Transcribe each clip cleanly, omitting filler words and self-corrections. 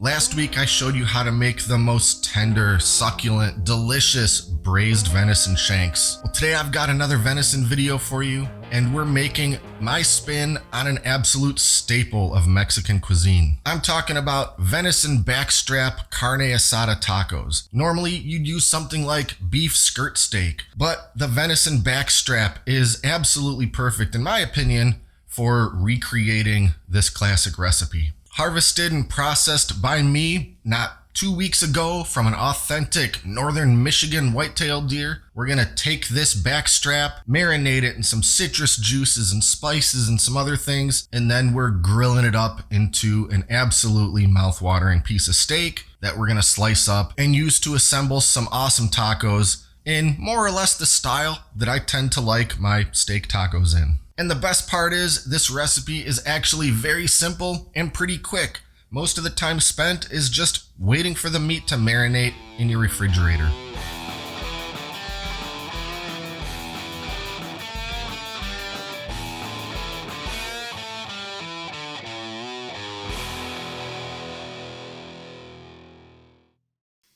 Last week I showed you how to make the most tender, succulent, delicious braised venison shanks. Well, today I've got another venison video for you, and we're making my spin on an absolute staple of Mexican cuisine. I'm talking about venison backstrap carne asada tacos. Normally you'd use something like beef skirt steak, but the venison backstrap is absolutely perfect in my opinion for recreating this classic recipe. Harvested and processed by me not 2 weeks ago from an authentic northern Michigan white-tailed deer. We're gonna take this backstrap, marinate it in some citrus juices and spices and some other things, and then we're grilling it up into an absolutely mouth-watering piece of steak that we're gonna slice up and use to assemble some awesome tacos in more or less the style that I tend to like my steak tacos in. And the best part is, this recipe is actually very simple and pretty quick. Most of the time spent is just waiting for the meat to marinate in your refrigerator.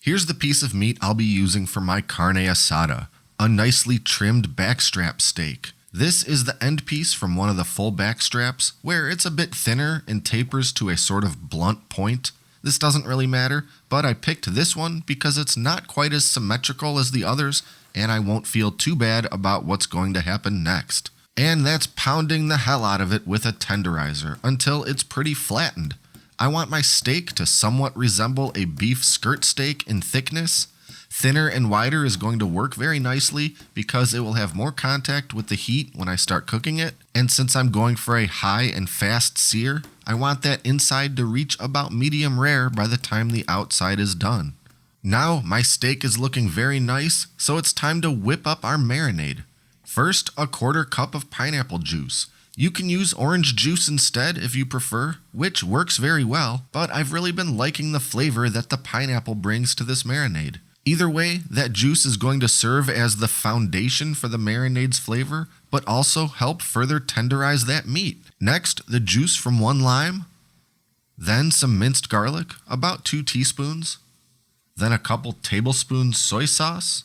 Here's the piece of meat I'll be using for my carne asada, a nicely trimmed backstrap steak. This is the end piece from one of the full backstraps, where it's a bit thinner and tapers to a sort of blunt point. This doesn't really matter, but I picked this one because it's not quite as symmetrical as the others, and I won't feel too bad about what's going to happen next. And that's pounding the hell out of it with a tenderizer until it's pretty flattened. I want my steak to somewhat resemble a beef skirt steak in thickness. Thinner and wider is going to work very nicely because it will have more contact with the heat when I start cooking it. And since I'm going for a high and fast sear, I want that inside to reach about medium rare by the time the outside is done. Now my steak is looking very nice, so it's time to whip up our marinade. First, a 1/4 cup of pineapple juice. You can use orange juice instead if you prefer, which works very well, but I've really been liking the flavor that the pineapple brings to this marinade. Either way, that juice is going to serve as the foundation for the marinade's flavor, but also help further tenderize that meat. Next, the juice from 1 lime, then some minced garlic, about 2 teaspoons, then a couple tablespoons soy sauce,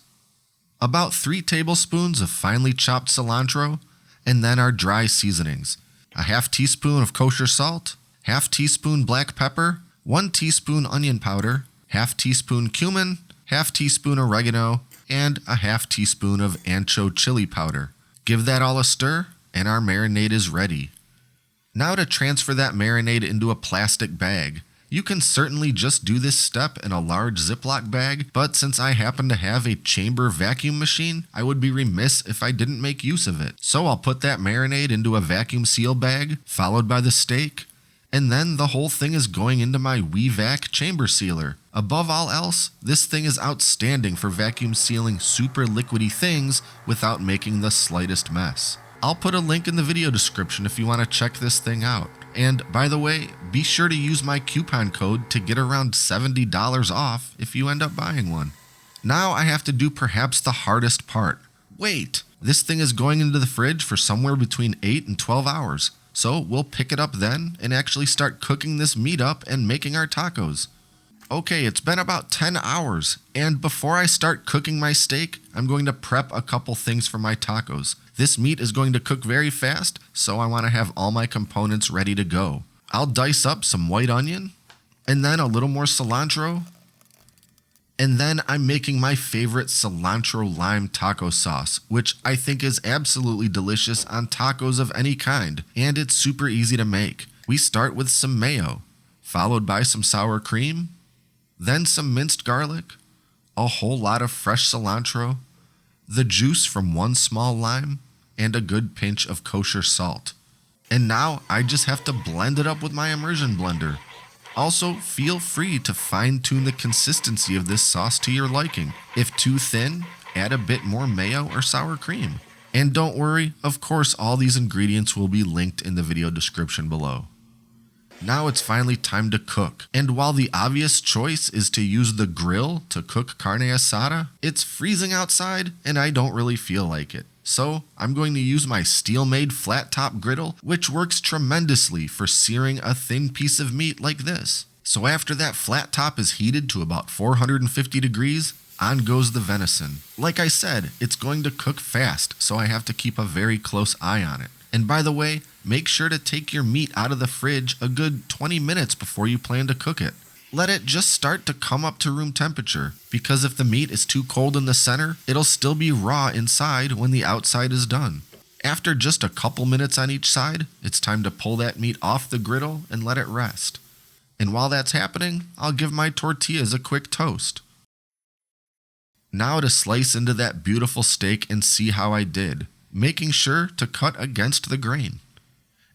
about 3 tablespoons of finely chopped cilantro, and then our dry seasonings, a 1/2 teaspoon of kosher salt, 1/2 teaspoon black pepper, 1 teaspoon onion powder, 1/2 teaspoon cumin, 1/2 teaspoon oregano, and a 1/2 teaspoon of ancho chili powder. Give that all a stir, and our marinade is ready. Now to transfer that marinade into a plastic bag. You can certainly just do this step in a large Ziploc bag, but since I happen to have a chamber vacuum machine, I would be remiss if I didn't make use of it. So I'll put that marinade into a vacuum seal bag, followed by the steak, and then the whole thing is going into my Wevac chamber sealer. Above all else, this thing is outstanding for vacuum sealing super liquidy things without making the slightest mess. I'll put a link in the video description if you want to check this thing out. And by the way, be sure to use my coupon code to get around $70 off if you end up buying one. Now I have to do perhaps the hardest part. Wait, this thing is going into the fridge for somewhere between 8 and 12 hours. So we'll pick it up then and actually start cooking this meat up and making our tacos. Okay, it's been about 10 hours, and before I start cooking my steak, I'm going to prep a couple things for my tacos. This meat is going to cook very fast, so I want to have all my components ready to go. I'll dice up some white onion, and then a little more cilantro, and then I'm making my favorite cilantro lime taco sauce, which I think is absolutely delicious on tacos of any kind, and it's super easy to make. We start with some mayo, followed by some sour cream, then some minced garlic, a whole lot of fresh cilantro, the juice from 1 small lime, and a good pinch of kosher salt. And now I just have to blend it up with my immersion blender. Also, feel free to fine-tune the consistency of this sauce to your liking. If too thin, add a bit more mayo or sour cream. And don't worry, of course all these ingredients will be linked in the video description below. Now it's finally time to cook, and while the obvious choice is to use the grill to cook carne asada, it's freezing outside and I don't really feel like it. So I'm going to use my SteelMade flat top griddle, which works tremendously for searing a thin piece of meat like this. So after that flat top is heated to about 450 degrees, on goes the venison. Like I said, it's going to cook fast, so I have to keep a very close eye on it. And by the way, make sure to take your meat out of the fridge a good 20 minutes before you plan to cook it. Let it just start to come up to room temperature, because if the meat is too cold in the center, it'll still be raw inside when the outside is done. After just a couple minutes on each side, it's time to pull that meat off the griddle and let it rest. And while that's happening, I'll give my tortillas a quick toast. Now to slice into that beautiful steak and see how I did, making sure to cut against the grain.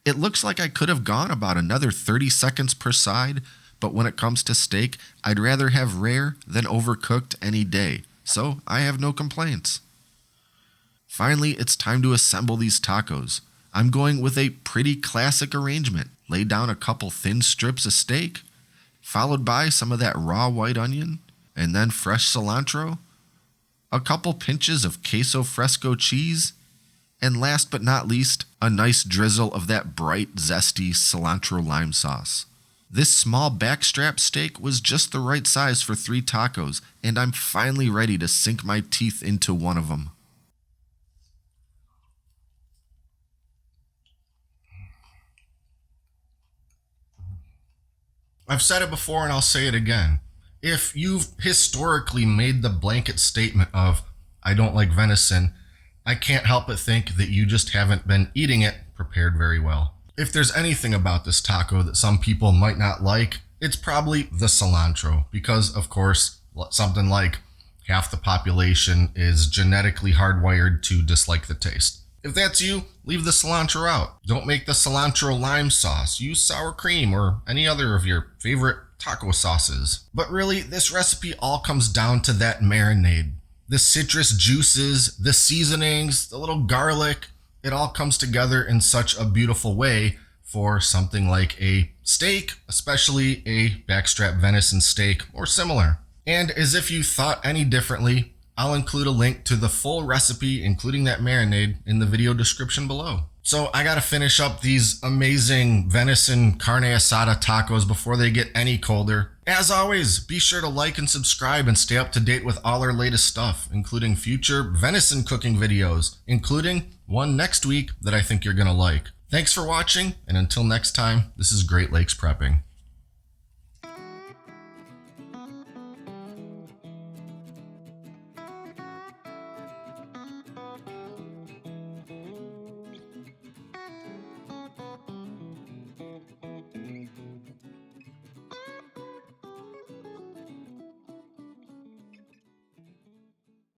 It looks like I could have gone about another 30 seconds per side, but when it comes to steak, I'd rather have rare than overcooked any day, so I have no complaints. Finally, it's time to assemble these tacos. I'm going with a pretty classic arrangement. Lay down a couple thin strips of steak, followed by some of that raw white onion, and then fresh cilantro, a couple pinches of queso fresco cheese, and last but not least, a nice drizzle of that bright, zesty cilantro lime sauce. This small backstrap steak was just the right size for 3 tacos, and I'm finally ready to sink my teeth into one of them. I've said it before and I'll say it again. If you've historically made the blanket statement of, I don't like venison, I can't help but think that you just haven't been eating it prepared very well. If there's anything about this taco that some people might not like, it's probably the cilantro, because of course, something like half the population is genetically hardwired to dislike the taste. If that's you, leave the cilantro out. Don't make the cilantro lime sauce. Use sour cream or any other of your favorite taco sauces. But really, this recipe all comes down to that marinade. The citrus juices, the seasonings, the little garlic, it all comes together in such a beautiful way for something like a steak, especially a backstrap venison steak or similar. And as if you thought any differently, I'll include a link to the full recipe, including that marinade, in the video description below. So I gotta finish up these amazing venison carne asada tacos before they get any colder. As always, be sure to like and subscribe and stay up to date with all our latest stuff, including future venison cooking videos, including one next week that I think you're gonna like. Thanks for watching, and until next time, this is Great Lakes Prepping.